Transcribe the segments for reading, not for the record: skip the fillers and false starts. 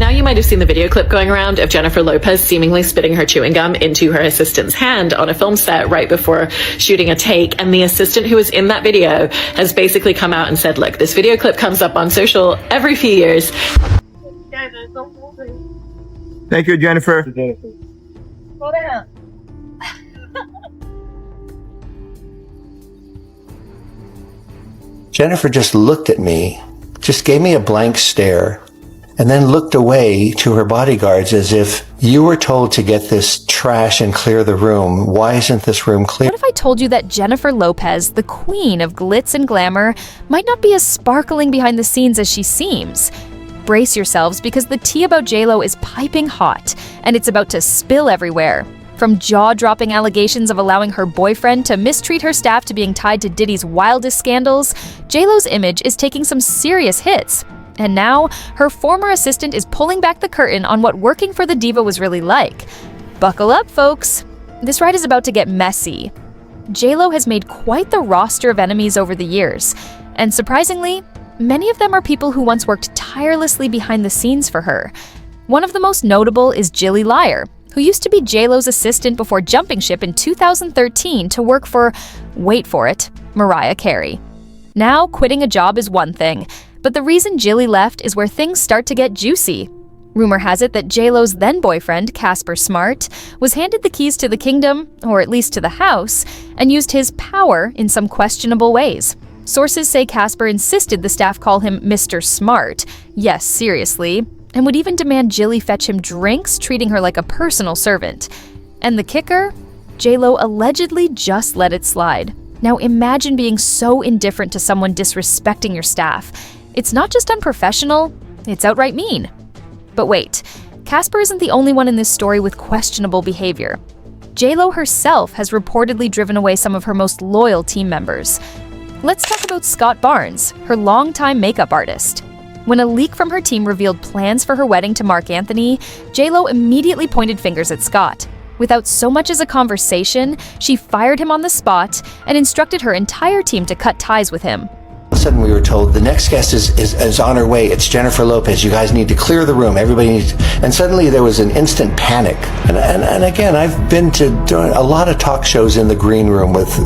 now you might have seen the video clip going around of Jennifer Lopez seemingly spitting her chewing gum into her assistant's hand on a film set right before shooting a take. And the assistant who was in that video has basically come out and said, look, this video clip comes up on social every few years. Thank you, Jennifer. Hold it up. Jennifer just looked at me, just gave me a blank stare, and then looked away to her bodyguards as if, you were told to get this trash and clear the room. Why isn't this room clear? What if I told you that Jennifer Lopez, the queen of glitz and glamour, might not be as sparkling behind the scenes as she seems? Brace yourselves, because the tea about JLo is piping hot, and it's about to spill everywhere. From jaw-dropping allegations of allowing her boyfriend to mistreat her staff to being tied to Diddy's wildest scandals, JLo's image is taking some serious hits. And now, her former assistant is pulling back the curtain on what working for the diva was really like. Buckle up, folks. This ride is about to get messy. JLo has made quite the roster of enemies over the years, and surprisingly, many of them are people who once worked tirelessly behind the scenes for her. One of the most notable is Jilly Liar, who used to be JLo's assistant before jumping ship in 2013 to work for, wait for it, Mariah Carey. Now, quitting a job is one thing, but the reason Jilly left is where things start to get juicy. Rumor has it that JLo's then-boyfriend, Casper Smart, was handed the keys to the kingdom, or at least to the house, and used his power in some questionable ways. Sources say Casper insisted the staff call him Mr. Smart, yes, seriously, and would even demand Jilly fetch him drinks, treating her like a personal servant. And the kicker? JLo allegedly just let it slide. Now imagine being so indifferent to someone disrespecting your staff. It's not just unprofessional, it's outright mean. But wait, Casper isn't the only one in this story with questionable behavior. JLo herself has reportedly driven away some of her most loyal team members. Let's talk about Scott Barnes, her longtime makeup artist. When a leak from her team revealed plans for her wedding to Mark Anthony, JLo immediately pointed fingers at Scott. Without so much as a conversation, she fired him on the spot and instructed her entire team to cut ties with him. All of a sudden we were told, the next guest is on her way. It's Jennifer Lopez. You guys need to clear the room. Everybody needs... And suddenly there was an instant panic. And again, I've been to a lot of talk shows in the green room with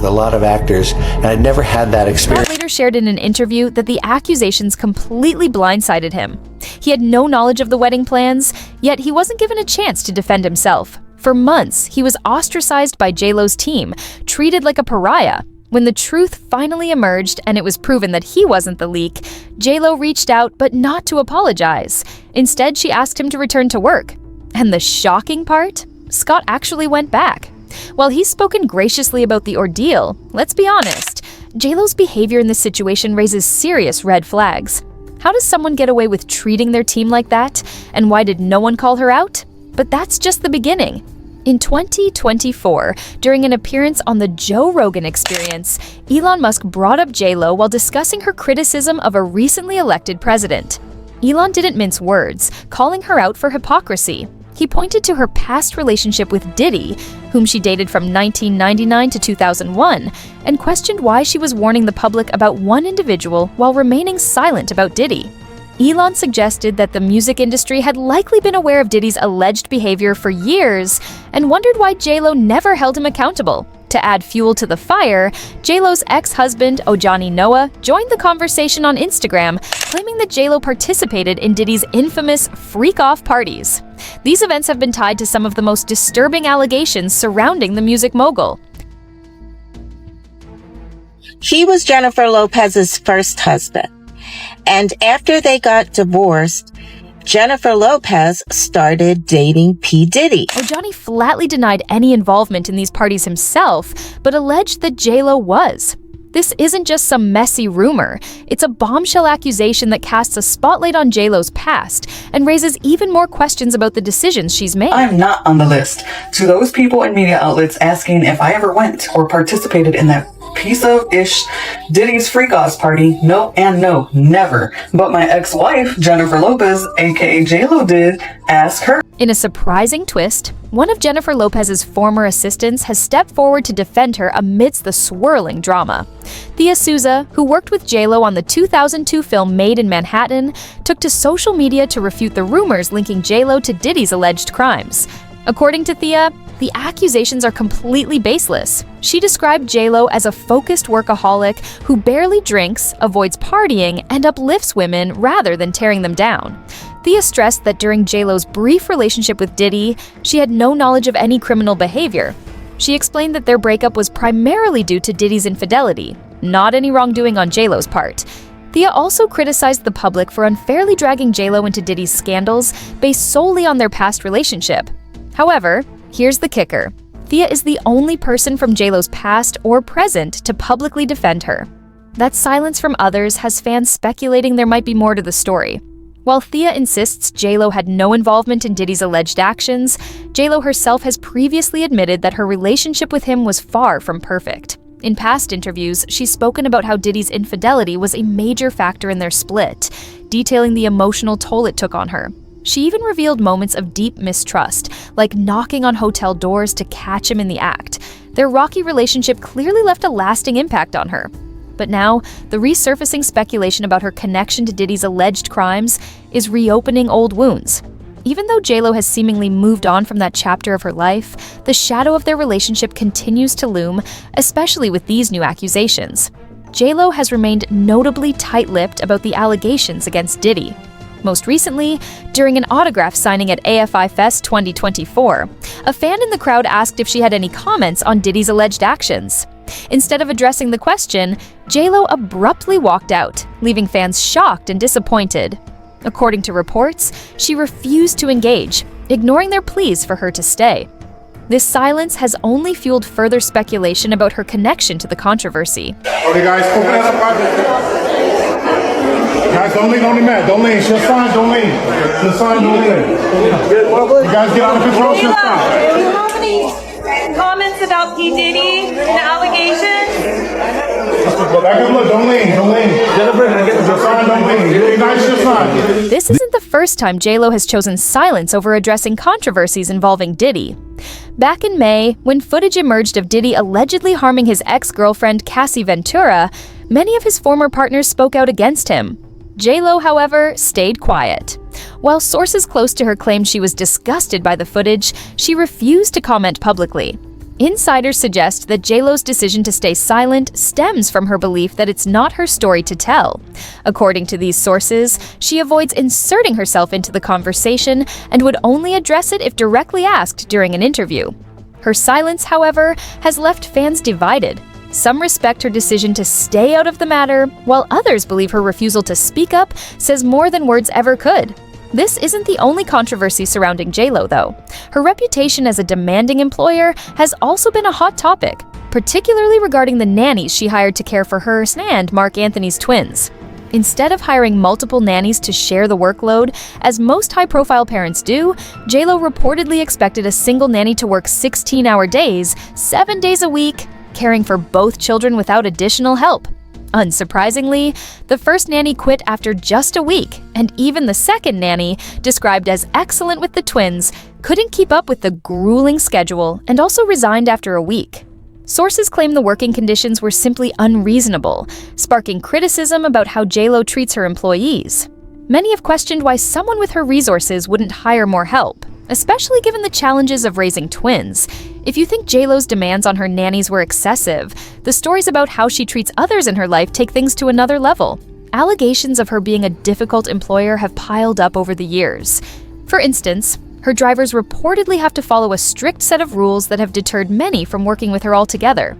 a lot of actors, and I'd never had that experience. Scott later shared in an interview that the accusations completely blindsided him. He had no knowledge of the wedding plans, yet he wasn't given a chance to defend himself. For months, he was ostracized by JLo's team, treated like a pariah. When the truth finally emerged and it was proven that he wasn't the leak, JLo reached out, but not to apologize. Instead, she asked him to return to work. And the shocking part? Scott actually went back. While he's spoken graciously about the ordeal, let's be honest, JLo's behavior in this situation raises serious red flags. How does someone get away with treating their team like that? And why did no one call her out? But that's just the beginning. In 2024, during an appearance on the Joe Rogan Experience, Elon Musk brought up JLo while discussing her criticism of a recently elected president. Elon didn't mince words, calling her out for hypocrisy. He pointed to her past relationship with Diddy, whom she dated from 1999 to 2001, and questioned why she was warning the public about one individual while remaining silent about Diddy. Elon suggested that the music industry had likely been aware of Diddy's alleged behavior for years and wondered why JLo never held him accountable. To add fuel to the fire, JLo's ex-husband, Ojani Noah, joined the conversation on Instagram, claiming that JLo participated in Diddy's infamous freak-off parties. These events have been tied to some of the most disturbing allegations surrounding the music mogul. He was Jennifer Lopez's first husband. And after they got divorced, Jennifer Lopez started dating P. Diddy. Ojani flatly denied any involvement in these parties himself, but alleged that JLo was. This isn't just some messy rumor. It's a bombshell accusation that casts a spotlight on JLo's past and raises even more questions about the decisions she's made. I'm not on the list. To those people and media outlets asking if I ever went or participated in that piece of ish. Diddy's freak-offs party, no and no, never. But my ex-wife, Jennifer Lopez, aka J-Lo, did. Ask her. In a surprising twist, one of Jennifer Lopez's former assistants has stepped forward to defend her amidst the swirling drama. Thea Souza, who worked with J-Lo on the 2002 film Made in Manhattan, took to social media to refute the rumors linking J-Lo to Diddy's alleged crimes. According to Thea, the accusations are completely baseless. She described J-Lo as a focused workaholic who barely drinks, avoids partying, and uplifts women rather than tearing them down. Thea stressed that during J-Lo's brief relationship with Diddy, she had no knowledge of any criminal behavior. She explained that their breakup was primarily due to Diddy's infidelity, not any wrongdoing on J-Lo's part. Thea also criticized the public for unfairly dragging J-Lo into Diddy's scandals based solely on their past relationship. However, here's the kicker. Thea is the only person from J-Lo's past or present to publicly defend her. That silence from others has fans speculating there might be more to the story. While Thea insists J-Lo had no involvement in Diddy's alleged actions, J-Lo herself has previously admitted that her relationship with him was far from perfect. In past interviews, she's spoken about how Diddy's infidelity was a major factor in their split, detailing the emotional toll it took on her. She even revealed moments of deep mistrust, like knocking on hotel doors to catch him in the act. Their rocky relationship clearly left a lasting impact on her. But now, the resurfacing speculation about her connection to Diddy's alleged crimes is reopening old wounds. Even though J-Lo has seemingly moved on from that chapter of her life, the shadow of their relationship continues to loom, especially with these new accusations. J-Lo has remained notably tight-lipped about the allegations against Diddy. Most recently, during an autograph signing at AFI Fest 2024, a fan in the crowd asked if she had any comments on Diddy's alleged actions. Instead of addressing the question, J-Lo abruptly walked out, leaving fans shocked and disappointed. According to reports, she refused to engage, ignoring their pleas for her to stay. This silence has only fueled further speculation about her connection to the controversy. Okay, guys, open it up. Guys, don't lean, don't lean. She'll sign, don't lean. She'll sign, don't lean. You guys get out of control, she'll sign. Do you have any comments about P. Diddy and the allegations? Back up, look, don't lean. She'll sign, don't lean. You guys, she'll sign. This isn't the first time J-Lo has chosen silence over addressing controversies involving Diddy. Back in May, when footage emerged of Diddy allegedly harming his ex-girlfriend Cassie Ventura, many of his former partners spoke out against him. J-Lo, however, stayed quiet. While sources close to her claimed she was disgusted by the footage, she refused to comment publicly. Insiders suggest that J-Lo's decision to stay silent stems from her belief that it's not her story to tell. According to these sources, she avoids inserting herself into the conversation and would only address it if directly asked during an interview. Her silence, however, has left fans divided. Some respect her decision to stay out of the matter, while others believe her refusal to speak up says more than words ever could. This isn't the only controversy surrounding J-Lo, though. Her reputation as a demanding employer has also been a hot topic, particularly regarding the nannies she hired to care for her and Mark Anthony's twins. Instead of hiring multiple nannies to share the workload, as most high-profile parents do, J-Lo reportedly expected a single nanny to work 16-hour days, 7 days a week, caring for both children without additional help. Unsurprisingly, the first nanny quit after just a week, and even the second nanny, described as excellent with the twins, couldn't keep up with the grueling schedule and also resigned after a week. Sources claim the working conditions were simply unreasonable, sparking criticism about how J-Lo treats her employees. Many have questioned why someone with her resources wouldn't hire more help, especially given the challenges of raising twins. If you think J-Lo's demands on her nannies were excessive, the stories about how she treats others in her life take things to another level. Allegations of her being a difficult employer have piled up over the years. For instance, her drivers reportedly have to follow a strict set of rules that have deterred many from working with her altogether.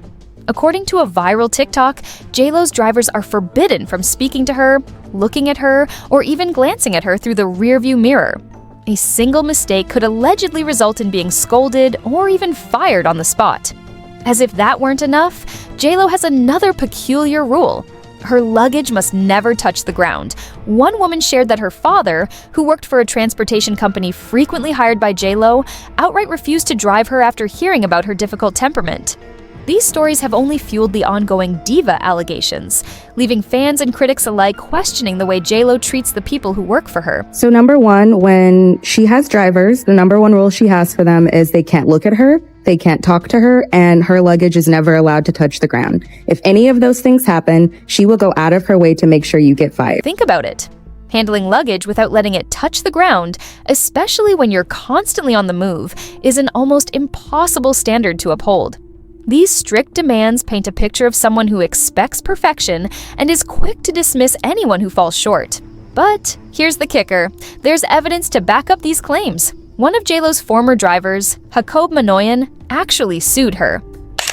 According to a viral TikTok, J-Lo's drivers are forbidden from speaking to her, looking at her, or even glancing at her through the rearview mirror. A single mistake could allegedly result in being scolded or even fired on the spot. As if that weren't enough, J-Lo has another peculiar rule. Her luggage must never touch the ground. One woman shared that her father, who worked for a transportation company frequently hired by J-Lo, outright refused to drive her after hearing about her difficult temperament. These stories have only fueled the ongoing diva allegations, leaving fans and critics alike questioning the way JLo treats the people who work for her. So number one, when she has drivers, the number one rule she has for them is they can't look at her, they can't talk to her, and her luggage is never allowed to touch the ground. If any of those things happen, she will go out of her way to make sure you get fired. Think about it. Handling luggage without letting it touch the ground, especially when you're constantly on the move, is an almost impossible standard to uphold. These strict demands paint a picture of someone who expects perfection and is quick to dismiss anyone who falls short. But here's the kicker. There's evidence to back up these claims. One of JLo's former drivers, Jacob Manoyan, actually sued her.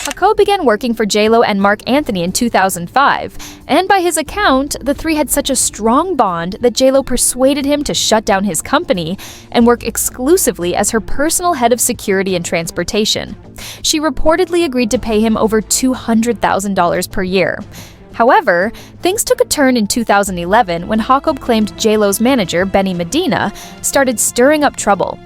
Jacob began working for JLo and Mark Anthony in 2005, and by his account, the three had such a strong bond that JLo persuaded him to shut down his company and work exclusively as her personal head of security and transportation. She reportedly agreed to pay him over $200,000 per year. However, things took a turn in 2011 when Jacob claimed JLo's manager, Benny Medina, started stirring up trouble.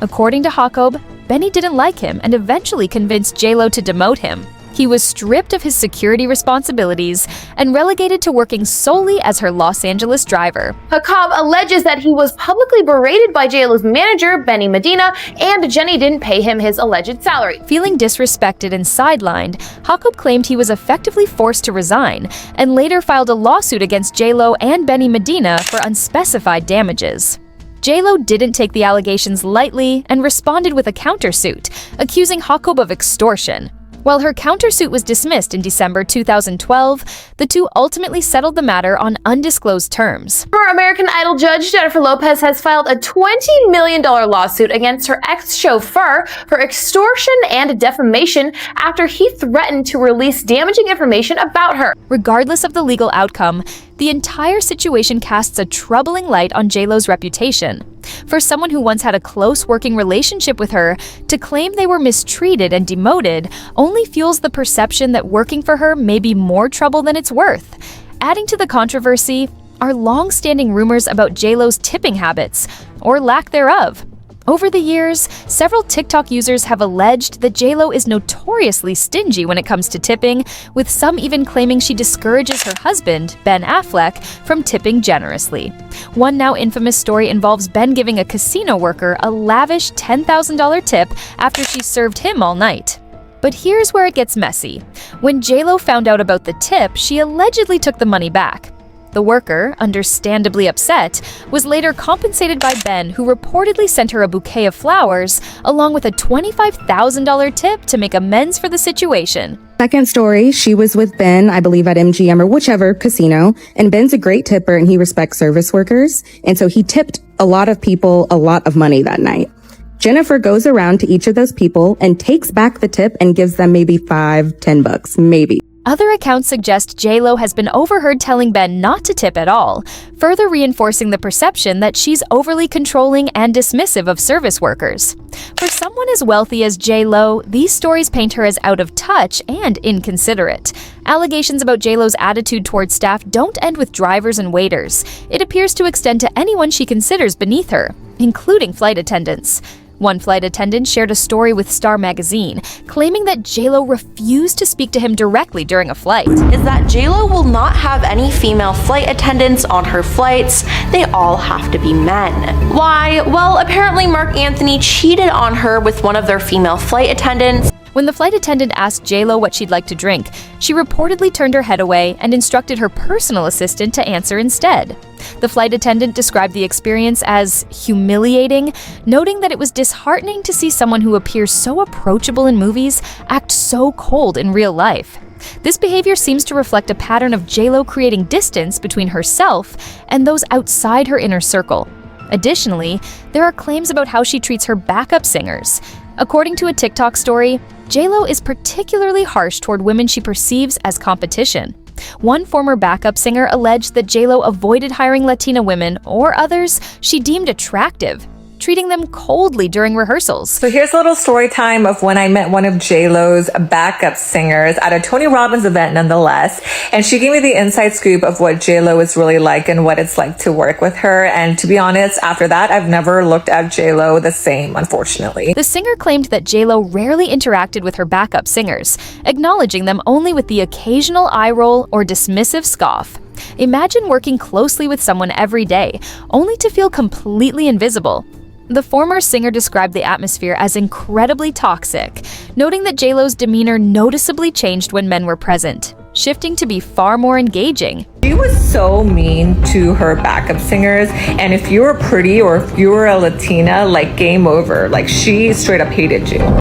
According to Jacob, Benny didn't like him and eventually convinced JLo to demote him. He was stripped of his security responsibilities and relegated to working solely as her Los Angeles driver. Jacob alleges that he was publicly berated by JLo's manager, Benny Medina, and Jenny didn't pay him his alleged salary. Feeling disrespected and sidelined, Jacob claimed he was effectively forced to resign and later filed a lawsuit against JLo and Benny Medina for unspecified damages. JLo didn't take the allegations lightly and responded with a countersuit, accusing Jacob of extortion. While her countersuit was dismissed in December 2012, the two ultimately settled the matter on undisclosed terms. Former American Idol judge Jennifer Lopez has filed a $20 million lawsuit against her ex-chauffeur for extortion and defamation after he threatened to release damaging information about her. Regardless of the legal outcome, the entire situation casts a troubling light on JLo's reputation. For someone who once had a close working relationship with her, to claim they were mistreated and demoted only fuels the perception that working for her may be more trouble than it's worth. Adding to the controversy are long-standing rumors about JLo's tipping habits, or lack thereof. Over the years, several TikTok users have alleged that JLo is notoriously stingy when it comes to tipping, with some even claiming she discourages her husband, Ben Affleck, from tipping generously. One now infamous story involves Ben giving a casino worker a lavish $10,000 tip after she served him all night. But here's where it gets messy. When JLo found out about the tip, she allegedly took the money back. The worker, understandably upset, was later compensated by Ben, who reportedly sent her a bouquet of flowers, along with a $25,000 tip to make amends for the situation. Second story, she was with Ben, I believe at MGM or whichever casino, and Ben's a great tipper and he respects service workers, and so he tipped a lot of people a lot of money that night. Jennifer goes around to each of those people and takes back the tip and gives them maybe $5-10, maybe. Other accounts suggest JLo has been overheard telling Ben not to tip at all, further reinforcing the perception that she's overly controlling and dismissive of service workers. For someone as wealthy as JLo, these stories paint her as out of touch and inconsiderate. Allegations about JLo's attitude towards staff don't end with drivers and waiters. It appears to extend to anyone she considers beneath her, including flight attendants. One flight attendant shared a story with Star Magazine, claiming that JLo refused to speak to him directly during a flight. Is that JLo will not have any female flight attendants on her flights. They all have to be men. Why? Well, apparently Mark Anthony cheated on her with one of their female flight attendants. When the flight attendant asked JLo what she'd like to drink, she reportedly turned her head away and instructed her personal assistant to answer instead. The flight attendant described the experience as humiliating, noting that it was disheartening to see someone who appears so approachable in movies act so cold in real life. This behavior seems to reflect a pattern of JLo creating distance between herself and those outside her inner circle. Additionally, there are claims about how she treats her backup singers. According to a TikTok story, JLo is particularly harsh toward women she perceives as competition. One former backup singer alleged that JLo avoided hiring Latina women or others she deemed attractive. treating them coldly during rehearsals. So here's a little story time of when I met one of J-Lo's backup singers at a Tony Robbins event nonetheless. And she gave me the inside scoop of what J-Lo is really like and what it's like to work with her. And to be honest, after that, I've never looked at J-Lo the same, unfortunately. The singer claimed that J-Lo rarely interacted with her backup singers, acknowledging them only with the occasional eye roll or dismissive scoff. Imagine working closely with someone every day, only to feel completely invisible. The former singer described the atmosphere as incredibly toxic, noting that J-Lo's demeanor noticeably changed when men were present, shifting to be far more engaging. She was so mean to her backup singers, and if you were pretty or if you were a Latina, like game over. Like she straight up hated you.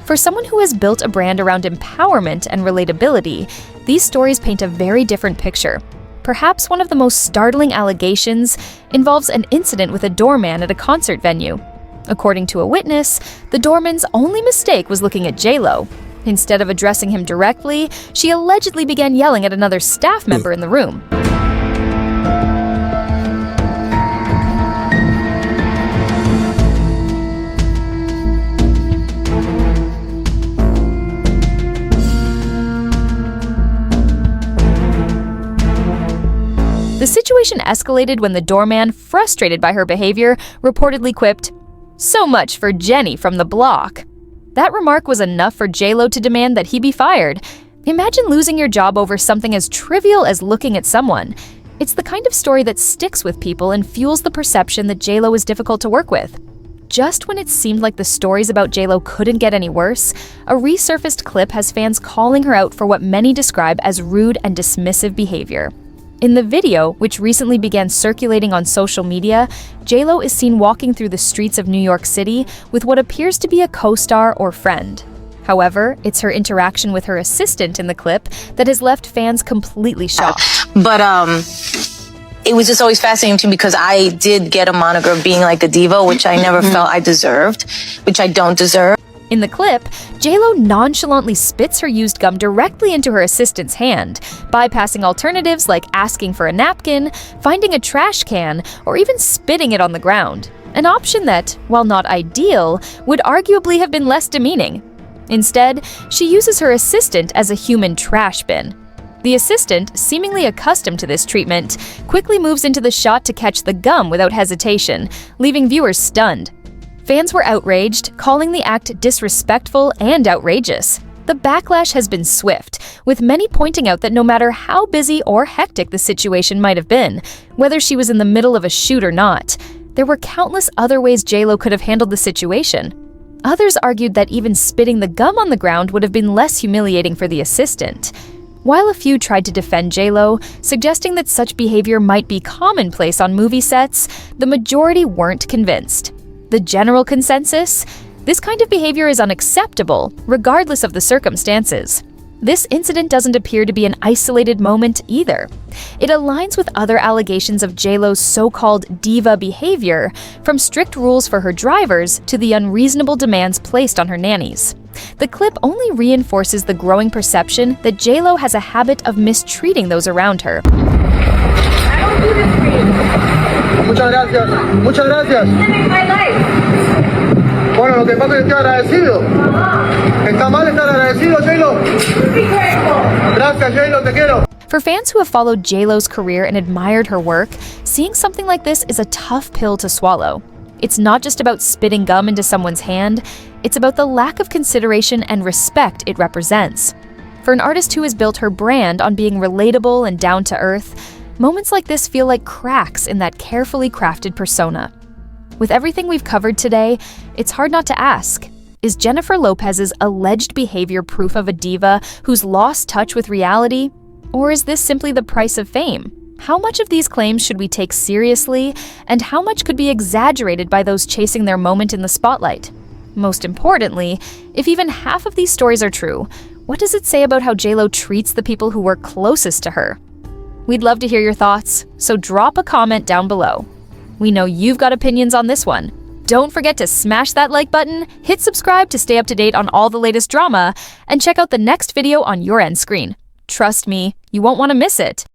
For someone who has built a brand around empowerment and relatability, these stories paint a very different picture. Perhaps one of the most startling allegations involves an incident with a doorman at a concert venue. According to a witness, the doorman's only mistake was looking at J-Lo. Instead of addressing him directly, she allegedly began yelling at another staff member in the room. The situation escalated when the doorman, frustrated by her behavior, reportedly quipped, "So much for Jenny from the block." That remark was enough for J-Lo to demand that he be fired. Imagine losing your job over something as trivial as looking at someone. It's the kind of story that sticks with people and fuels the perception that J-Lo is difficult to work with. Just when it seemed like the stories about J-Lo couldn't get any worse, a resurfaced clip has fans calling her out for what many describe as rude and dismissive behavior. In the video, which recently began circulating on social media, J-Lo is seen walking through the streets of New York City with what appears to be a co-star or friend. However, it's her interaction with her assistant in the clip that has left fans completely shocked. But it was just always fascinating to me because I did get a moniker of being like a diva, which I never felt I deserved, which I don't deserve. In the clip, J-Lo nonchalantly spits her used gum directly into her assistant's hand, bypassing alternatives like asking for a napkin, finding a trash can, or even spitting it on the ground. An option that, while not ideal, would arguably have been less demeaning. Instead, she uses her assistant as a human trash bin. The assistant, seemingly accustomed to this treatment, quickly moves into the shot to catch the gum without hesitation, leaving viewers stunned. Fans were outraged, calling the act disrespectful and outrageous. The backlash has been swift, with many pointing out that no matter how busy or hectic the situation might have been, whether she was in the middle of a shoot or not, there were countless other ways J-Lo could have handled the situation. Others argued that even spitting the gum on the ground would have been less humiliating for the assistant. While a few tried to defend J-Lo, suggesting that such behavior might be commonplace on movie sets, the majority weren't convinced. The general consensus? This kind of behavior is unacceptable, regardless of the circumstances. This incident doesn't appear to be an isolated moment either. It aligns with other allegations of J-Lo's so-called diva behavior, from strict rules for her drivers to the unreasonable demands placed on her nannies. The clip only reinforces the growing perception that J-Lo has a habit of mistreating those around her. I don't do this for you. Muchas gracias. Muchas gracias. You saved my life. Bueno, lo que pasa es que estoy agradecido. Está mal estar agradecido, J-Lo. Be grateful. Gracias, J-Lo, te quiero. For fans who have followed J-Lo's career and admired her work, seeing something like this is a tough pill to swallow. It's not just about spitting gum into someone's hand, it's about the lack of consideration and respect it represents. For an artist who has built her brand on being relatable and down to earth, moments like this feel like cracks in that carefully crafted persona. With everything we've covered today, it's hard not to ask, is Jennifer Lopez's alleged behavior proof of a diva who's lost touch with reality? Or is this simply the price of fame? How much of these claims should we take seriously, and how much could be exaggerated by those chasing their moment in the spotlight? Most importantly, if even half of these stories are true, what does it say about how J-Lo treats the people who work closest to her? We'd love to hear your thoughts, so drop a comment down below. We know you've got opinions on this one. Don't forget to smash that like button, hit subscribe to stay up to date on all the latest drama, and check out the next video on your end screen. Trust me, you won't want to miss it.